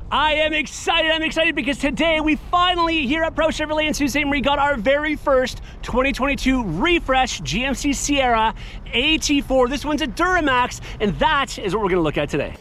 I am excited. I'm excited because today we finally, here at Pro Chevrolet in Sault Ste. Marie, got our very first 2022 refresh GMC Sierra AT4. This one's a Duramax, and that is what we're going to look at today.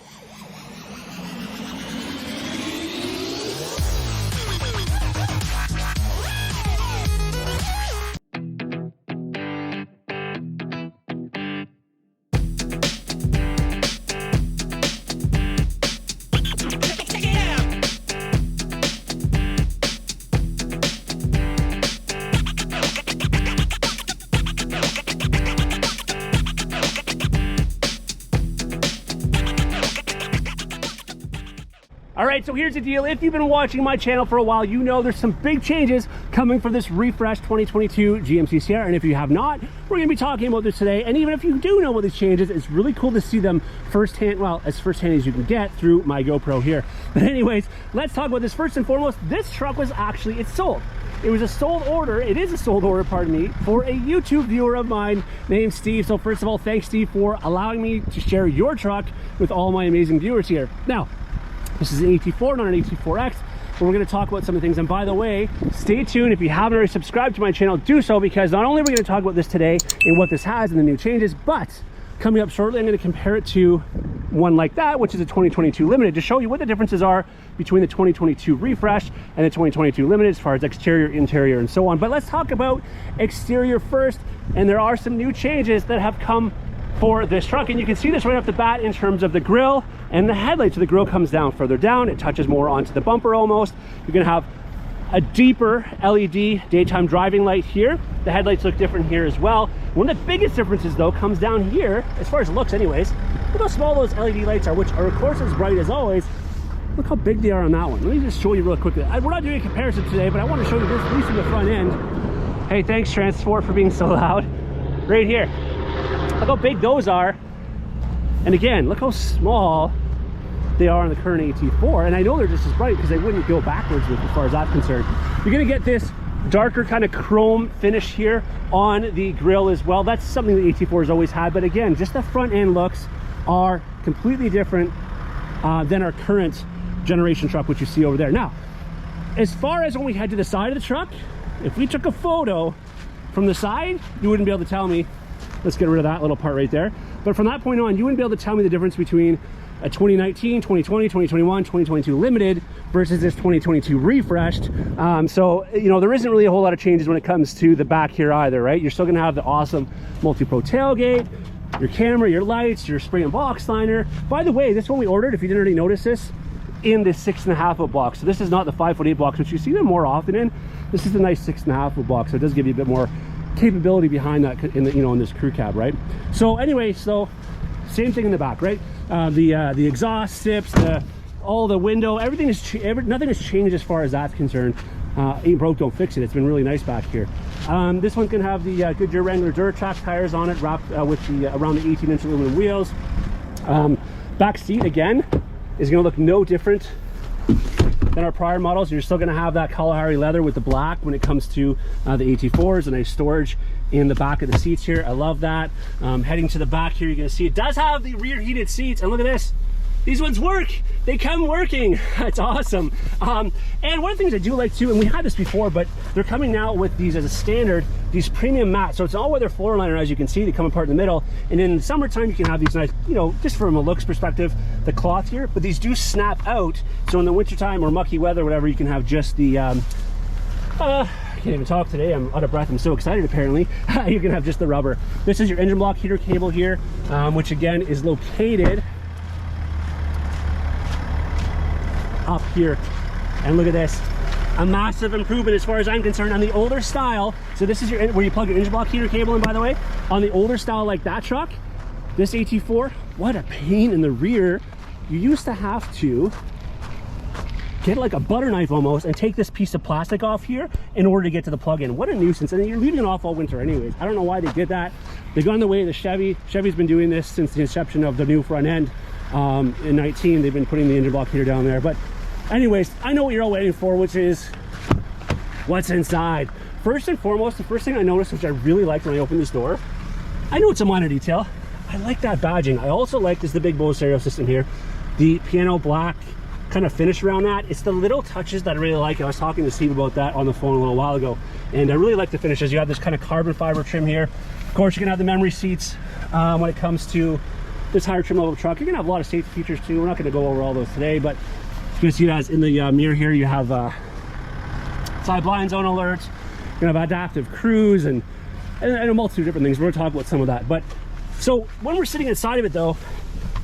All right, so here's the deal. If you've been watching my channel for a while, you know there's some big changes coming for this refresh 2022 GMC Sierra. And if you have not, we're gonna be talking about this today. And even if you do know about these changes, it's really cool to see them firsthand, well, as firsthand as you can get through my GoPro here. But anyways, let's talk about this. First and foremost, this truck was actually, it's sold. It was a sold order, it is a sold order, pardon me, for a YouTube viewer of mine named Steve. So first of all, thanks Steve for allowing me to share your truck with all my amazing viewers here. Now, this is an AT4, not an AT4X, but we're going to talk about some of the things. And by the way, stay tuned. If you haven't already subscribed to my channel, do so, because not only are we going to talk about this today and what this has and the new changes, but coming up shortly, I'm going to compare it to one like that, which is a 2022 Limited, to show you what the differences are between the 2022 Refresh and the 2022 Limited as far as exterior, interior, and so on. But let's talk about exterior first. And there are some new changes that have come for this truck, and you can see this right off the bat in terms of the grille and the headlights. So the grille comes down further down, it touches more onto the bumper almost. You're gonna have a deeper LED daytime driving light here. The headlights look different here as well. One of the biggest differences though comes down here, as far as looks anyways. Look how small those LED lights are, which are of course as bright as always. Look how big they are on that one. Let me just show you real quickly. We're not doing a comparison today, but I want to show you this, at least in the front end. Hey, thanks Transport for being so loud. Right here. Look how big those are, and again, look how small they are on the current AT4. And I know they're just as bright because they wouldn't go backwards with, as far as that's concerned. You're gonna get this darker kind of chrome finish here on the grille as well. That's something the AT4 has always had, but again, just the front end looks are completely different than our current generation truck, which you see over there. Now, as far as when we head to the side of the truck, if we took a photo from the side, you wouldn't be able to tell me. Let's get rid of that little part right there. But from that point on, you wouldn't be able to tell me the difference between a 2019, 2020, 2021, 2022 Limited versus this 2022 Refreshed. So, you know, there isn't really a whole lot of changes when it comes to the back here either, right? You're still gonna have the awesome multi-pro tailgate, your camera, your lights, your spring and box liner. By the way, this one we ordered, if you didn't already notice this, in this 6.5 foot box. So this is not the 5'8" box, which you see them more often in. This is a nice 6.5 foot box, so it does give you a bit more capability behind that in the, you know, in this crew cab, right? So anyway, so same thing in the back, right? The exhaust tips, all the window, everything is nothing has changed as far as that's concerned. Ain't broke, don't fix it. It's been really nice back here. This one can have the Goodyear Wrangler Duratrack tires on it, wrapped with the around the 18-inch aluminum wheels. Back seat again is going to look no different than our prior models. You're still going to have that Kalahari leather with the black when it comes to the AT4s, a nice storage in the back of the seats here. I love that. Heading to the back here, you're going to see it does have the rear heated seats, and look at this. These ones work. They come working. It's awesome. And one of the things I do like too, and we had this before, but they're coming now with these as a standard, these premium mats. So it's all weather floor liner, as you can see. They come apart in the middle. And in the summertime, you can have these nice, you know, just from a looks perspective, the cloth here, but these do snap out. So in the wintertime or mucky weather, whatever, you can have just the, I can't even talk today. I'm out of breath. I'm so excited, apparently. You can have just the rubber. This is your engine block heater cable here, which again is located up here. And look at this, a massive improvement as far as I'm concerned on the older style. So this is your where you plug your engine block heater cable in, by the way. On the older style like that truck, this AT4, what a pain in the rear. You used to have to get like a butter knife almost and take this piece of plastic off here in order to get to the plug-in. What a nuisance. And you're leaving it off all winter anyways. I don't know why they did that. They've gone the way of the Chevy. Chevy's been doing this since the inception of the new front end. In 19, they've been putting the engine block heater down there. But anyways, I know what you're all waiting for, which is what's inside. First and foremost, the first thing I noticed, which I really liked when I opened this door, I know it's a minor detail, I like that badging. I also like is the big Bose stereo system here, the piano black kind of finish around that. It's the little touches that I really like. I was talking to Steve about that on the phone a little while ago, and I really like the finishes. You have this kind of carbon fiber trim here. Of course, you can have the memory seats when it comes to this higher trim level truck. You're gonna have a lot of safety features too. We're not gonna go over all those today, but you can see as in the mirror here, you have side blind zone alerts. You're gonna have adaptive cruise and a multitude of different things. We're gonna talk about some of that. But so when we're sitting inside of it though,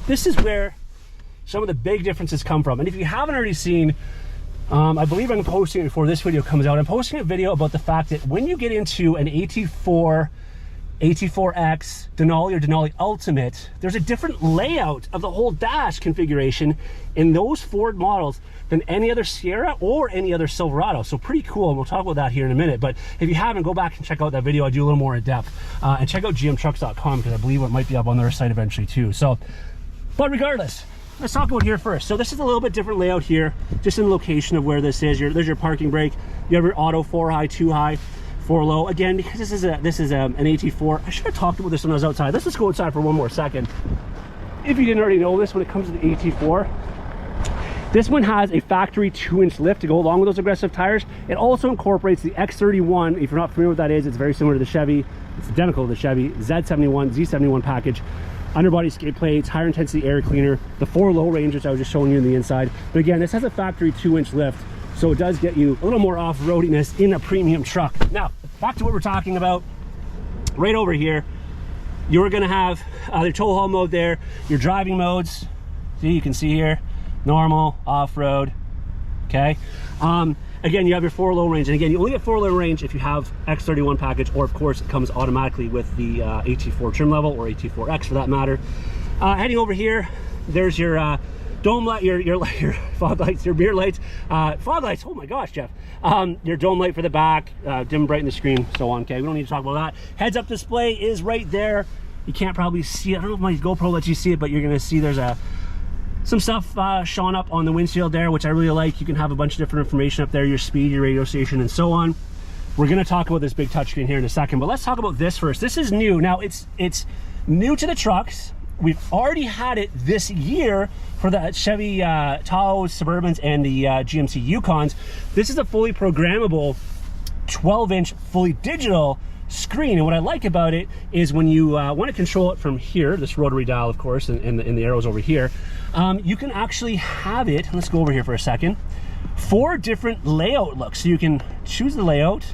this is where some of the big differences come from. And if you haven't already seen, I believe I'm posting it before this video comes out. I'm posting a video about the fact that when you get into an AT4, AT4X, Denali or Denali Ultimate, there's a different layout of the whole dash configuration in those Ford models than any other Sierra or any other Silverado. So pretty cool, and we'll talk about that here in a minute. But if you haven't, go back and check out that video. I do a little more in depth. And check out gmtrucks.com, because I believe it might be up on their site eventually too. So, but regardless, let's talk about here first. So this is a little bit different layout here, just in the location of where this is. There's your parking brake. You have your auto 4 high, 2 high, 4 low. Again, because this is an AT4. I should have talked about this when I was outside. Let's just go outside for one more second. If you didn't already know this, when it comes to the AT4, this one has a factory 2-inch lift to go along with those aggressive tires. It also incorporates the X31. If you're not familiar with what that is, it's very similar to the Chevy. It's identical to the Chevy Z71, Z71 package. Underbody skate plates, higher intensity air cleaner, the 4 low range, which I was just showing you in the inside. But again, this has a factory 2-inch lift, so it does get you a little more off-roadiness in a premium truck. Now, back to what we're talking about. Right over here, you're gonna have the tow haul mode there, your driving modes. See, you can see here, normal, off-road, okay? Again, you have your 4 low range, and again, you only get 4 low range if you have X31 package, or of course it comes automatically with the AT4 trim level, or AT4X for that matter. Heading over here, there's your dome light, your fog lights, your rear lights, fog lights. Oh my gosh, Jeff! Your dome light for the back, dim, brighten the screen, so on. Okay, we don't need to talk about that. Heads-up display is right there. You can't probably see it. I don't know if my GoPro lets you see it, but you're gonna see there's some stuff showing up on the windshield there, which I really like. You can have a bunch of different information up there, your speed, your radio station, and so on. We're gonna talk about this big touchscreen here in a second, but let's talk about this first. This is new. Now, it's new to the trucks. We've already had it this year for the Chevy Tahoes, Suburbans, and the GMC Yukons. This is a fully programmable 12-inch fully digital screen, and what I like about it is when you want to control it from here, this rotary dial of course, and the arrows over here, you can actually have it, let's go over here for a second, 4 different layout looks. So you can choose the layout.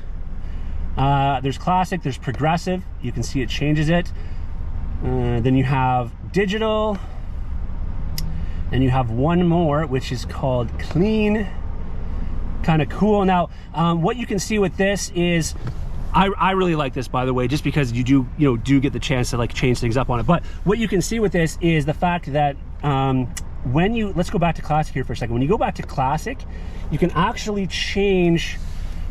There's classic, there's progressive, you can see it changes it. Then you have digital, and you have one more which is called clean. Kind of cool. Now what you can see with this is, I really like this, by the way, just because you do get the chance to like change things up on it. But what you can see with this is the fact that when you, let's go back to classic here for a second. When you go back to classic, you can actually change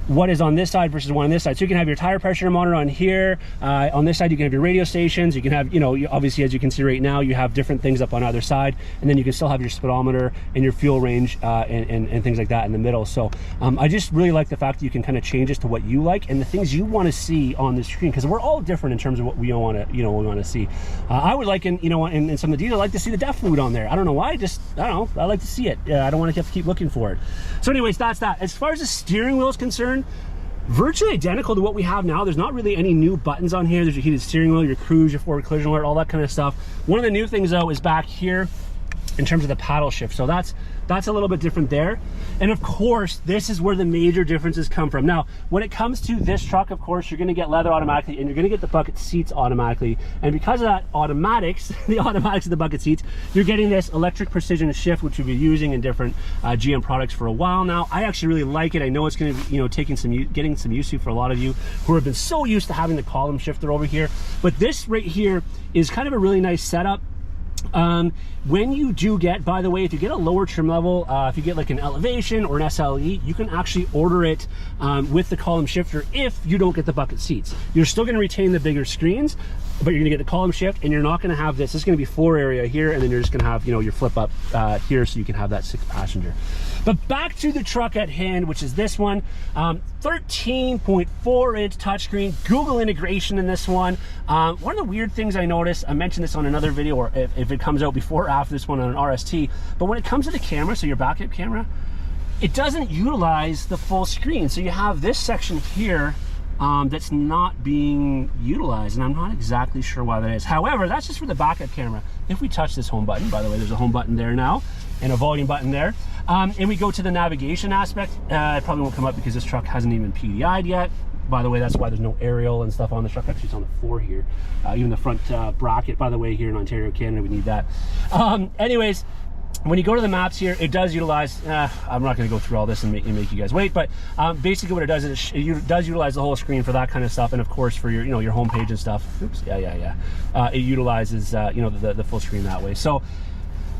what is on this side versus one on this side. So you can have your tire pressure monitor on here. On this side, you can have your radio stations. You can have, obviously, as you can see right now, you have different things up on either side. And then you can still have your speedometer and your fuel range and things like that in the middle. So I just really like the fact that you can kind of change this to what you like and the things you want to see on the screen, because we're all different in terms of what we want to, see. I would like, in some of the details, I like to see the depth fluid on there. I don't know why, I don't know. I like to see it. I don't want to have to keep looking for it. So anyways, that's that. As far as the steering wheel is concerned, virtually identical to what we have now. There's not really any new buttons on here. There's your heated steering wheel, your cruise, your forward collision alert, all that kind of stuff. One of the new things though is back here in terms of the paddle shift. So that's a little bit different there. And of course, this is where the major differences come from. Now, when it comes to this truck, of course, you're gonna get leather automatically, and you're gonna get the bucket seats automatically. And because of that automatics, the automatics of the bucket seats, you're getting this electric precision shift, which we've been using in different GM products for a while now. I actually really like it. I know it's gonna be, getting some use to for a lot of you who have been so used to having the column shifter over here. But this right here is kind of a really nice setup. When you do get, by the way, if you get a lower trim level, if you get like an Elevation or an SLE, you can actually order it with the column shifter if you don't get the bucket seats. You're still going to retain the bigger screens, but you're gonna get the column shift, and you're not gonna have this. This is gonna be floor area here, and then you're just gonna have, you know, your flip up here, so you can have that 6-passenger. But back to the truck at hand, which is this one. 13.4-inch touchscreen, Google integration in this one. One of the weird things I noticed, I mentioned this on another video, or if it comes out before or after this one on an RST, but when it comes to the camera, so your backup camera, it doesn't utilize the full screen. So you have this section here that's not being utilized, and I'm not exactly sure why that is. However, that's just for the backup camera. If we touch this home button, by the way, there's a home button there now and a volume button there, and we go to the navigation aspect, it probably won't come up because this truck hasn't even PDI'd yet. By the way, that's why there's no aerial and stuff on the truck. Actually, it's on the floor here. Even the front bracket, by the way, here in Ontario, Canada, we need that. Anyways, when you go to the maps here, it does utilize, I'm not going to go through all this and make you guys wait, but basically what it does is it does utilize the whole screen for that kind of stuff, and of course for your, you know, your home page and stuff. Oops, it utilizes you know, the full screen that way. So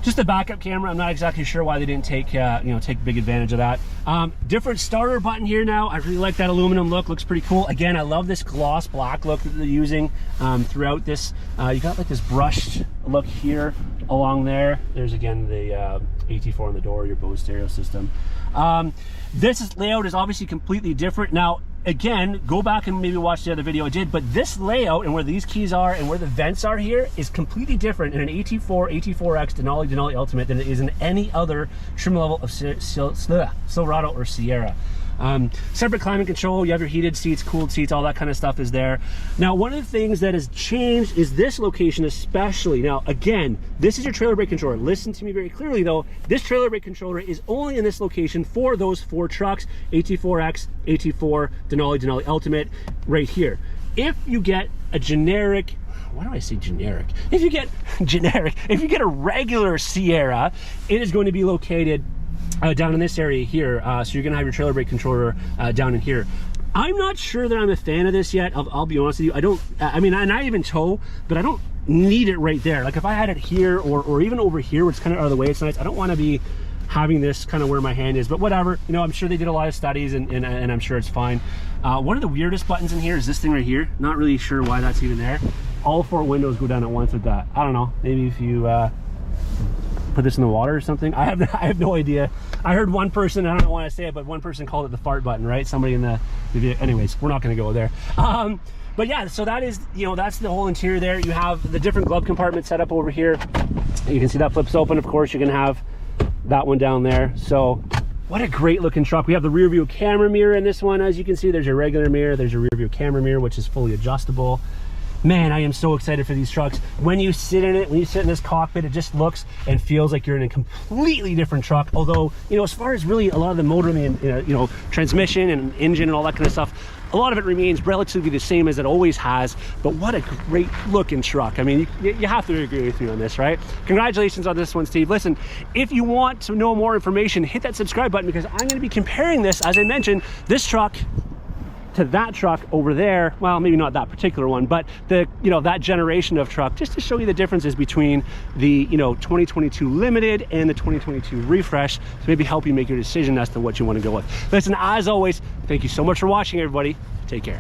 just a backup camera. I'm not exactly sure why they didn't take you know, take big advantage of that. Different starter button here now. I really like that aluminum look. Looks pretty cool. Again, I love this gloss black look that they're using throughout this. You got like this brushed look here along there. There's again the AT4 on the door, your Bose stereo system. This layout is obviously completely different. Now, again, go back and maybe watch the other video I did, but this layout and where these keys are and where the vents are here is completely different in an AT4, AT4X Denali Ultimate than it is in any other trim level of Silverado or Sierra. Separate climate control, you have your heated seats, cooled seats, all that kind of stuff is there. Now, one of the things that has changed is this location especially. Now, again, this is your trailer brake controller. Listen to me very clearly though, this trailer brake controller is only in this location for those 4 trucks, AT4X, AT4, Denali Ultimate, right here. If you get a generic, why do I say generic? If you get if you get a regular Sierra, it is going to be located down in this area here, so you're gonna have your trailer brake controller down in here. I'm not sure that I'm a fan of this yet. I'll be honest with you. I mean, and I even tow, but I don't need it right there. Like if I had it here or even over here, which is kind of out of the way, it's nice. I don't want to be having this kind of where my hand is, but whatever. You know, I'm sure they did a lot of studies, and I'm sure it's fine. One of the weirdest buttons in here is this thing right here. Not really sure why that's even there. All 4 windows go down at once with that. I don't know. Maybe if you put this in the water or something. I have no idea. I heard one person, I don't know why I say it, but one person called it the fart button, right? Somebody in the video. Anyways, we're not going to go there. But yeah, so that is, you know, that's the whole interior there. You have the different glove compartment set up over here. You can see that flips open. Of course, you can have that one down there. So what a great looking truck. We have the rear view camera mirror in this one. As you can see, there's your regular mirror, there's your rear view camera mirror, which is fully adjustable. Man, I am so excited for these trucks. When you sit in it, when you sit in this cockpit, it just looks and feels like you're in a completely different truck. Although, you know, as far as really a lot of the motor and the, you know, transmission and engine and all that kind of stuff, a lot of it remains relatively the same as it always has. But what a great looking truck. I mean, you have to agree with me on this, right? Congratulations on this one, Steve. Listen, if you want to know more information, hit that subscribe button, because I'm going to be comparing this, as I mentioned, this truck to that truck over there. Well, maybe not that particular one, but the, you know, that generation of truck, just to show you the differences between the, you know, 2022 Limited and the 2022 Refresh, to maybe help you make your decision as to what you want to go with. Listen, as always, thank you so much for watching, everybody. Take care.